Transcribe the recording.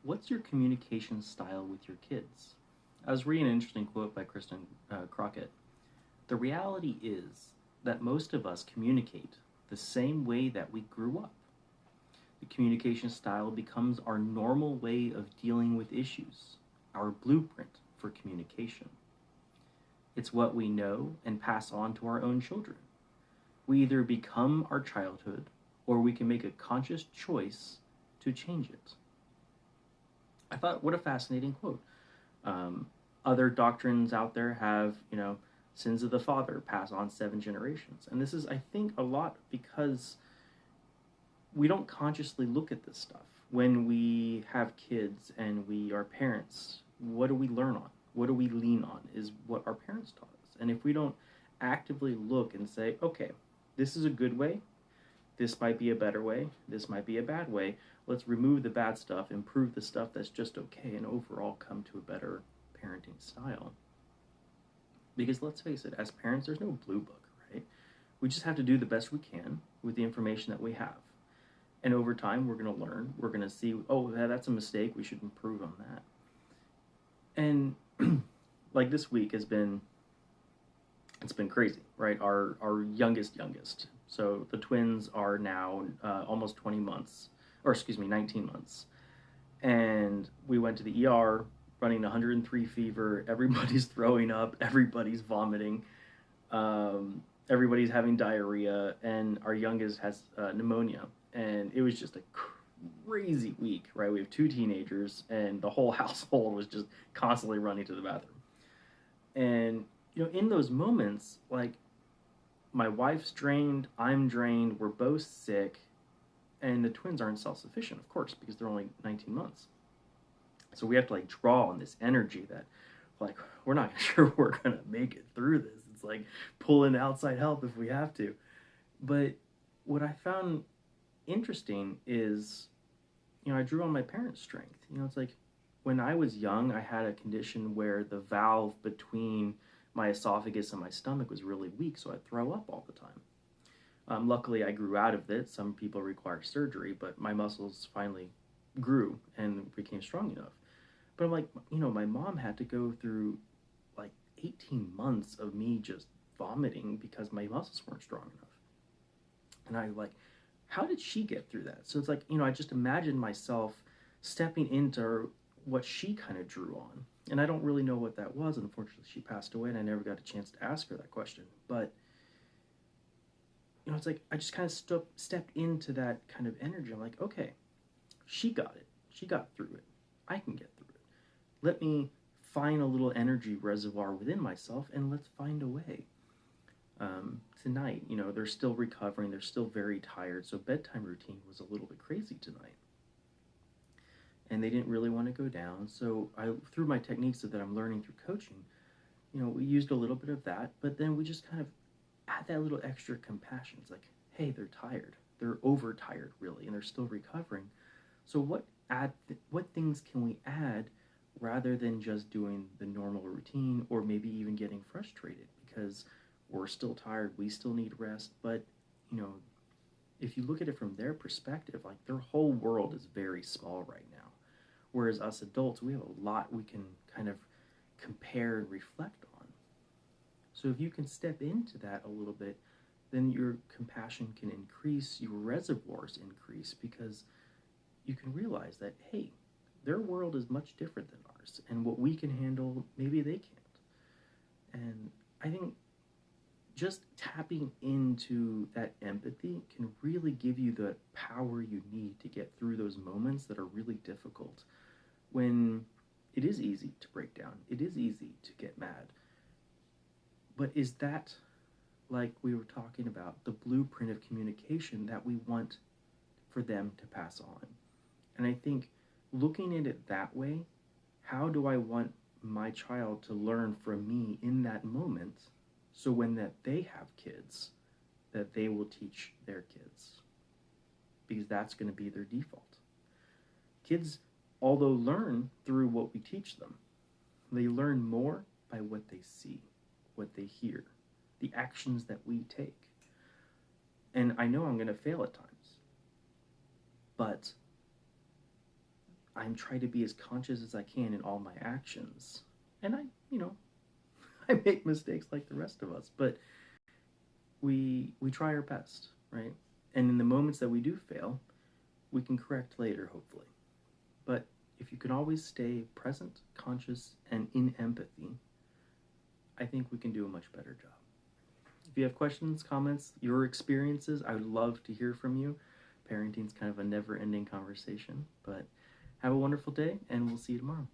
What's your communication style with your kids? I was reading an interesting quote by Kristen Crockett. The reality is that most of us communicate the same way that we grew up. The communication style becomes our normal way of dealing with issues, our blueprint for communication. It's what we know and pass on to our own children. We either become our childhood or we can make a conscious choice to change it. I thought, what a fascinating quote. Um, Other doctrines out there have, sins of the father pass on 7 generations. And this is, I think, a lot because we don't consciously look at this stuff. When we have kids and we are parents, what do we learn on? What do we lean on is what our parents taught us. And if we don't actively look and say, okay, this is a good way, this might be a better way, this might be a bad way, let's remove the bad stuff, improve the stuff that's just okay, and overall come to a better parenting style. Because let's face it, as parents, there's no blue book, right? We just have to do the best we can with the information that we have. And over time, we're going to learn. We're going to see, oh, that's a mistake. We should improve on that. And like this week it's been crazy, right? Our youngest. So the twins are now almost 20 months, or excuse me, 19 months. And we went to the ER running 103 fever. Everybody's throwing up. Everybody's vomiting. Everybody's having diarrhea. And our youngest has pneumonia. And it was just a crazy week, right? We have 2 teenagers, and the whole household was just constantly running to the bathroom. And, in those moments, like, my wife's drained, I'm drained, we're both sick, and the twins aren't self-sufficient, of course, because they're only 19 months. So we have to, draw on this energy that, we're not sure we're going to make it through this. It's like pulling outside help if we have to. But what I found interesting is, I drew on my parents' strength. It's like when I was young, I had a condition where the valve between my esophagus and my stomach was really weak, so I'd throw up all the time. Luckily, I grew out of it. Some people require surgery, but my muscles finally grew and became strong enough. But I'm like, my mom had to go through 18 months of me just vomiting because my muscles weren't strong enough. And I how did she get through that? So it's I just imagined myself stepping into what she kind of drew on. And I don't really know what that was. Unfortunately, she passed away and I never got a chance to ask her that question. But, it's I just kind of stepped into that kind of energy. I'm like, okay, she got it. She got through it. I can get through it. Let me find a little energy reservoir within myself and let's find a way. Tonight, they're still recovering. They're still very tired. So bedtime routine was a little bit crazy tonight. And they didn't really want to go down. So through my techniques that I'm learning through coaching, we used a little bit of that, but then we just kind of add that little extra compassion. It's like, hey, they're tired. They're overtired, really, and they're still recovering. So what things can we add rather than just doing the normal routine or maybe even getting frustrated because we're still tired, we still need rest, but, if you look at it from their perspective, their whole world is very small right now. Whereas us adults, we have a lot we can kind of compare and reflect on. So if you can step into that a little bit, then your compassion can increase, your reservoirs increase, because you can realize that, hey, their world is much different than ours, and what we can handle, maybe they can't. And I think just tapping into that empathy can really give you the power you need to get through those moments that are really difficult. When it is easy to break down, it is easy to get mad. But is that, like we were talking about, the blueprint of communication that we want for them to pass on? And I think looking at it that way, how do I want my child to learn from me in that moment? So when they have kids, that they will teach their kids. Because that's going to be their default. Kids, although learn through what we teach them, they learn more by what they see, what they hear, the actions that we take. And I know I'm going to fail at times. But I'm trying to be as conscious as I can in all my actions. And I make mistakes like the rest of us, but we try our best, right? And in the moments that we do fail, we can correct later, hopefully. But if you can always stay present, conscious, and in empathy, I think we can do a much better job. If you have questions, comments, your experiences, I would love to hear from you. Parenting's kind of a never-ending conversation, but have a wonderful day, and we'll see you tomorrow.